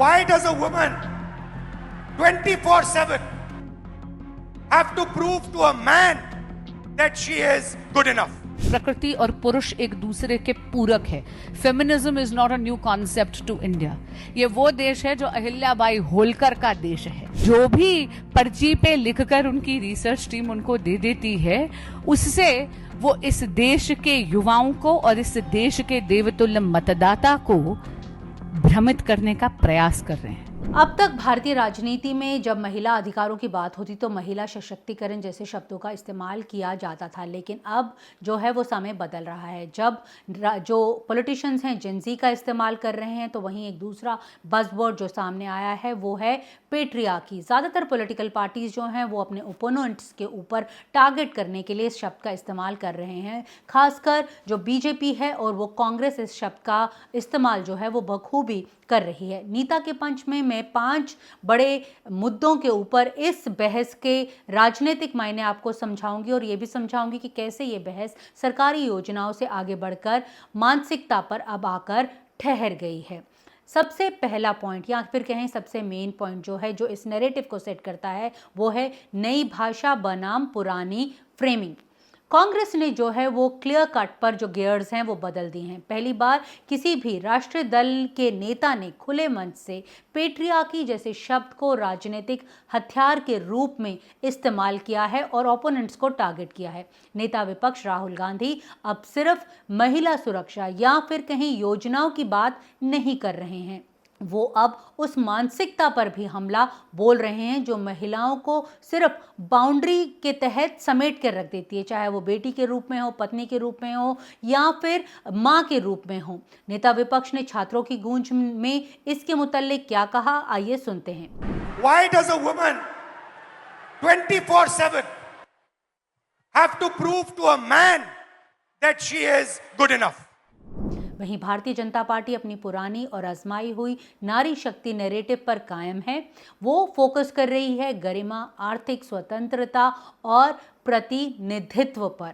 Why does a woman 24/7 have to prove to a man that she is good enough? प्रकृति और पुरुष एक दूसरे के पूरक है. Feminism is not a new concept to India. ये वो देश है जो अहिल्याबाई होलकर का देश है. जो भी पर्ची पे लिखकर उनकी रिसर्च टीम उनको दे देती है, उससे वो इस देश के युवाओं को और इस देश के देवतुल्य मतदाता को भ्रमित करने का प्रयास कर रहे हैं. अब तक भारतीय राजनीति में जब महिला अधिकारों की बात होती तो महिला सशक्तिकरण जैसे शब्दों का इस्तेमाल किया जाता था, लेकिन अब जो है वो समय बदल रहा है. जब जो पॉलिटिशियंस हैं जेंजी का इस्तेमाल कर रहे हैं, तो वहीं एक दूसरा बज़वर्ड जो सामने आया है वो है पेट्रियार्की. ज़्यादातर पॉलिटिकल पार्टीज जो हैं वो अपने ओपोनेंट्स के ऊपर टारगेट करने के लिए इस शब्द का इस्तेमाल कर रहे हैं. खासकर जो बीजेपी है और वो कांग्रेस इस शब्द का इस्तेमाल जो है वो बखूबी कर रही है. नीता के पंच में मैं 5 बड़े मुद्दों के ऊपर इस बहस के राजनीतिक मायने आपको समझाऊंगी और ये भी समझाऊंगी कि कैसे ये बहस सरकारी योजनाओं से आगे बढ़कर मानसिकता पर अब आकर ठहर गई है. सबसे पहला पॉइंट या फिर कहें सबसे मेन पॉइंट जो है, जो इस नैरेटिव को सेट करता है, वो है नई भाषा बनाम पुरानी फ्रेमिंग. कांग्रेस ने जो है वो क्लियर कट पर जो गियर्स हैं वो बदल दिए हैं. पहली बार किसी भी राष्ट्रीय दल के नेता ने खुले मंच से पेट्रियार्की जैसे शब्द को राजनीतिक हथियार के रूप में इस्तेमाल किया है और ओपोनेंट्स को टारगेट किया है. नेता विपक्ष राहुल गांधी अब सिर्फ महिला सुरक्षा या फिर कहीं योजनाओं की बात नहीं कर रहे हैं, वो अब उस मानसिकता पर भी हमला बोल रहे हैं जो महिलाओं को सिर्फ बाउंड्री के तहत समेट कर रख देती है, चाहे वो बेटी के रूप में हो, पत्नी के रूप में हो या फिर मां के रूप में हो. नेता विपक्ष ने छात्रों की गूंज में इसके मुताल्लिक क्या कहा, आइए सुनते हैं. Why does a woman 24/7 have to prove to a man that she is good enough? वहीं भारतीय जनता पार्टी अपनी पुरानी और आजमाई हुई नारी शक्ति नैरेटिव पर कायम है. वो फोकस कर रही है गरिमा, आर्थिक स्वतंत्रता और प्रतिनिधित्व पर.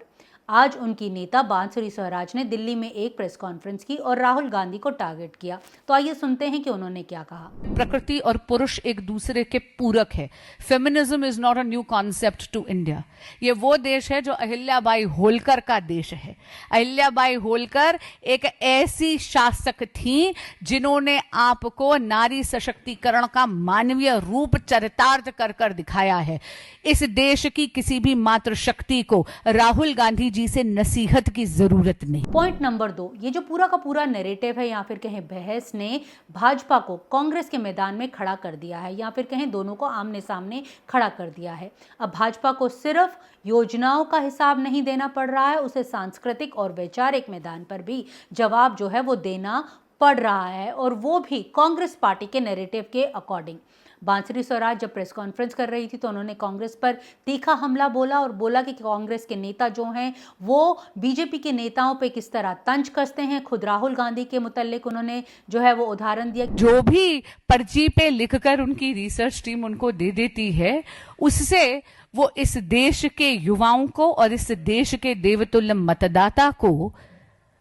आज उनकी नेता बांसुरी स्वराज ने दिल्ली में एक प्रेस कॉन्फ्रेंस की और राहुल गांधी को टारगेट किया. तो आइए सुनते हैं कि उन्होंने क्या कहा. प्रकृति और पुरुष एक दूसरे के पूरक है. Feminism is not a new concept to India. ये वो देश है जो अहिल्याबाई होलकर का देश है. अहिल्याबाई होलकर एक ऐसी शासक थी जिन्होंने आपको नारी सशक्तिकरण का मानवीय रूप चरितार्थ कर कर दिखाया है. इस देश की किसी भी मातृशक्ति को राहुल गांधी जी से नसीहत की जरूरत नहीं. पॉइंट नंबर 2, ये जो पूरा का पूरा नैरेटिव है या फिर कहें बहस ने भाजपा को कांग्रेस के मैदान में खड़ा कर दिया है या फिर कहें दोनों को आमने सामने खड़ा कर दिया है. अब भाजपा को सिर्फ योजनाओं का हिसाब नहीं देना पड़ रहा है, उसे सांस्कृतिक और वैचारिक मैदान पर भी जवाब जो है वो देना पड़ रहा है, और वो भी कांग्रेस पार्टी के नैरेटिव के अकॉर्डिंग. बांसुरी स्वराज जब प्रेस कॉन्फ्रेंस कर रही थी तो उन्होंने कांग्रेस पर तीखा हमला बोला और बोला कि कांग्रेस के नेता जो हैं वो बीजेपी के नेताओं पे किस तरह तंज कसते हैं. खुद राहुल गांधी के मुताल्लिक उन्होंने जो है वो उदाहरण दिया. जो भी पर्ची पे लिखकर उनकी रिसर्च टीम उनको दे देती है, उससे वो इस देश के युवाओं को और इस देश के देवतुल्य मतदाता को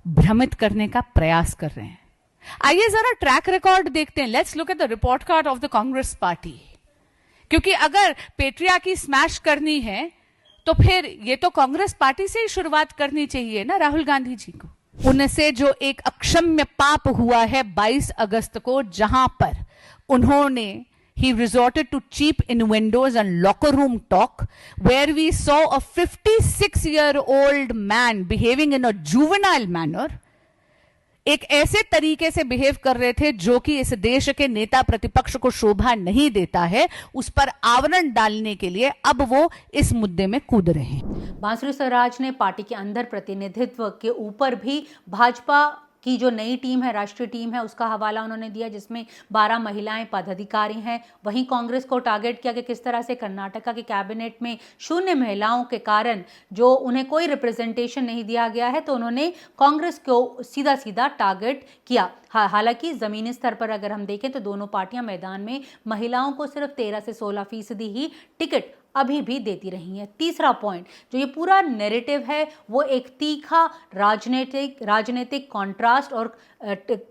भ्रमित करने का प्रयास कर रहे हैं. आइए जरा ट्रैक रिकॉर्ड देखते हैं. Let's look at the report card of the Congress party. क्योंकि अगर पेट्रियार्की स्मैश करनी है तो फिर ये तो कांग्रेस पार्टी से ही शुरुआत करनी चाहिए ना, राहुल गांधी जी को. उनसे जो एक अक्षम्य पाप हुआ है 22 अगस्त को, जहां पर उन्होंने he resorted to cheap innuendos and locker room talk, where we saw a 56-year-old man behaving in a juvenile manner. एक ऐसे तरीके से बिहेव कर रहे थे जो कि इस देश के नेता प्रतिपक्ष को शोभा नहीं देता है. उस पर आवरण डालने के लिए अब वो इस मुद्दे में कूद रहे हैं. बांसुरी स्वराज ने पार्टी के अंदर प्रतिनिधित्व के ऊपर भी भाजपा की जो नई टीम है, राष्ट्रीय टीम है, उसका हवाला उन्होंने दिया जिसमें 12 महिलाएं पदाधिकारी हैं. वहीं कांग्रेस को टारगेट किया कि किस तरह से कर्नाटका के कैबिनेट में 0 महिलाओं के कारण जो उन्हें कोई रिप्रेजेंटेशन नहीं दिया गया है, तो उन्होंने कांग्रेस को सीधा सीधा टारगेट किया. हालांकि जमीनी स्तर पर अगर हम देखें तो दोनों पार्टियां मैदान में महिलाओं को सिर्फ 13 से 16% ही टिकट अभी भी देती रही हैं। तीसरा पॉइंट, जो ये पूरा नैरेटिव है वो एक तीखा राजनीतिक कॉन्ट्रास्ट और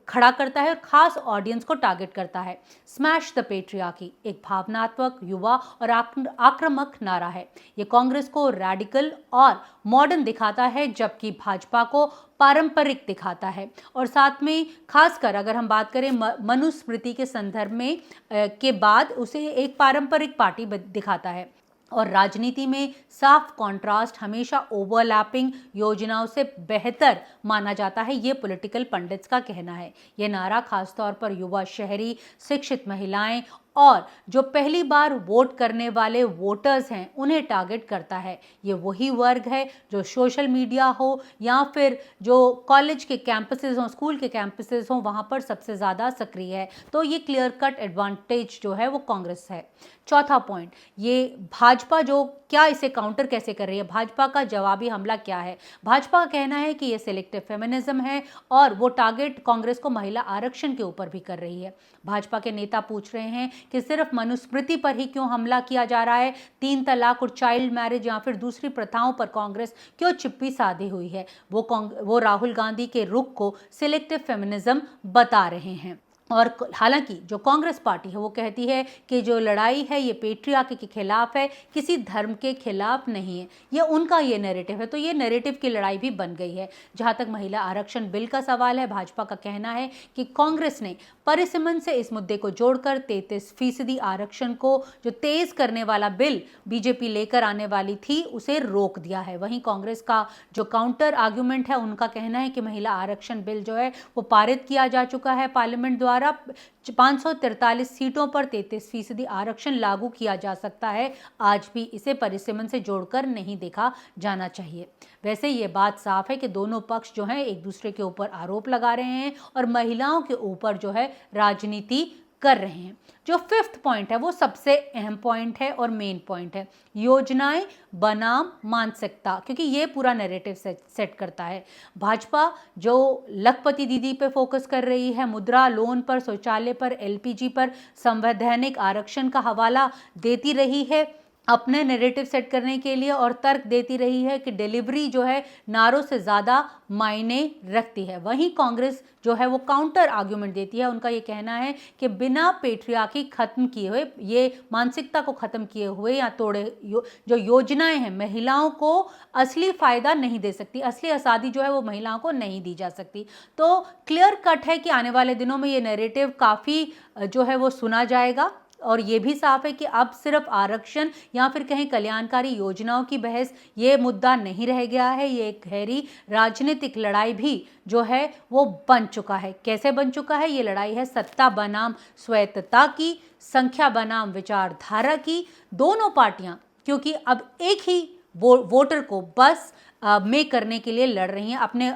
खड़ा करता है और खास ऑडियंस को टारगेट करता है। स्मैश द पेट्रियार्की एक भावनात्मक, युवा और आक्रामक नारा है। ये कांग्रेस को रैडिकल और मॉडर्न दिखाता है, जबकि भाजपा को पारंपरिक दिखाता है। और साथ में खासकर अगर हम बात करें मनुस्मृति के संदर्भ में के बाद उसे एक पारंपरिक पार्टी दिखाता है। और राजनीति में साफ कॉन्ट्रास्ट हमेशा ओवरलैपिंग योजनाओं से बेहतर माना जाता है, ये पॉलिटिकल पंडित्स का कहना है। ये नारा खासतौर पर युवा, शहरी, शिक्षित महिलाएं और जो पहली बार वोट करने वाले वोटर्स हैं उन्हें टारगेट करता है। ये वही वर्ग है जो सोशल मीडिया हो या फिर जो कॉलेज के कैंपसेस हों, स्कूल के कैंपसेस हों, वहाँ पर सबसे ज़्यादा सक्रिय है। तो ये क्लियर कट एडवांटेज जो है वो कांग्रेस है। चौथा पॉइंट, ये भाजपा जो क्या इसे काउंटर कैसे कर रही है, भाजपा का जवाबी हमला क्या है। भाजपा का कहना है कि ये सिलेक्टिव फेमिनिज्म है और वो टारगेट कांग्रेस को महिला आरक्षण के ऊपर भी कर रही है। भाजपा के नेता पूछ रहे हैं कि सिर्फ मनुस्मृति पर ही क्यों हमला किया जा रहा है, 3 तलाक और चाइल्ड मैरिज या फिर दूसरी प्रथाओं पर कांग्रेस क्यों चिप्पी साधी हुई है। वो राहुल गांधी के रुख को सिलेक्टिव फेमिनिज्म बता रहे हैं। और हालांकि जो कांग्रेस पार्टी है वो कहती है कि जो लड़ाई है ये पेट्रियार्की के खिलाफ है, किसी धर्म के खिलाफ नहीं है। ये उनका ये नैरेटिव है, तो ये नैरेटिव की लड़ाई भी बन गई है। जहां तक महिला आरक्षण बिल का सवाल है, भाजपा का कहना है कि कांग्रेस ने परिसीमन से इस मुद्दे को जोड़कर 33% आरक्षण को जो तेज करने वाला बिल बीजेपी लेकर आने वाली थी उसे रोक दिया है। वहीं कांग्रेस का जो काउंटर आर्ग्यूमेंट है, उनका कहना है कि महिला आरक्षण बिल जो है वो पारित किया जा चुका है पार्लियामेंट द्वारा। 543 सीटों पर 33% आरक्षण लागू किया जा सकता है। आज भी इसे परिसीमन से जोड़कर नहीं देखा जाना चाहिए। वैसे ये बात साफ है कि दोनों पक्ष जो हैं एक दूसरे के ऊपर आरोप लगा रहे हैं और महिलाओं के ऊपर जो है राजनीति कर रहे हैं। जो 5th पॉइंट है वो सबसे अहम पॉइंट है और मेन पॉइंट है, योजनाएं बनाम मानसिकता, क्योंकि ये पूरा नैरेटिव सेट करता है। भाजपा जो लखपति दीदी पे फोकस कर रही है, मुद्रा लोन पर, शौचालय पर, एलपीजी पर, संवैधानिक आरक्षण का हवाला देती रही है अपने नैरेटिव सेट करने के लिए और तर्क देती रही है कि डिलीवरी जो है नारों से ज़्यादा मायने रखती है। वहीं कांग्रेस जो है वो काउंटर आर्ग्यूमेंट देती है। उनका ये कहना है कि बिना पेट्रियार्की खत्म किए हुए, ये मानसिकता को खत्म किए हुए या तोड़े जो योजनाएं हैं महिलाओं को असली फ़ायदा नहीं दे सकती, असली आज़ादी जो है वो महिलाओं को नहीं दी जा सकती। तो क्लियर कट है कि आने वाले दिनों में ये नैरेटिव काफ़ी जो है वो सुना जाएगा। और ये भी साफ है कि अब सिर्फ आरक्षण या फिर कहीं कल्याणकारी योजनाओं की बहस ये मुद्दा नहीं रह गया है, ये एक गहरी राजनीतिक लड़ाई भी जो है वो बन चुका है। कैसे बन चुका है? ये लड़ाई है सत्ता बनाम स्वायत्तता की, संख्या बनाम विचारधारा की। दोनों पार्टियां क्योंकि अब एक ही वोटर को बस में करने के लिए लड़ रही हैं, अपने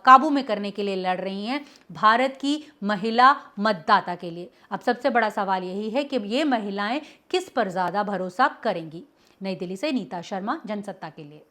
काबू में करने के लिए लड़ रही हैं, भारत की महिला मतदाता के लिए। अब सबसे बड़ा सवाल यही है कि ये महिलाएं किस पर ज़्यादा भरोसा करेंगी। नई दिल्ली से नीता शर्मा, जनसत्ता के लिए।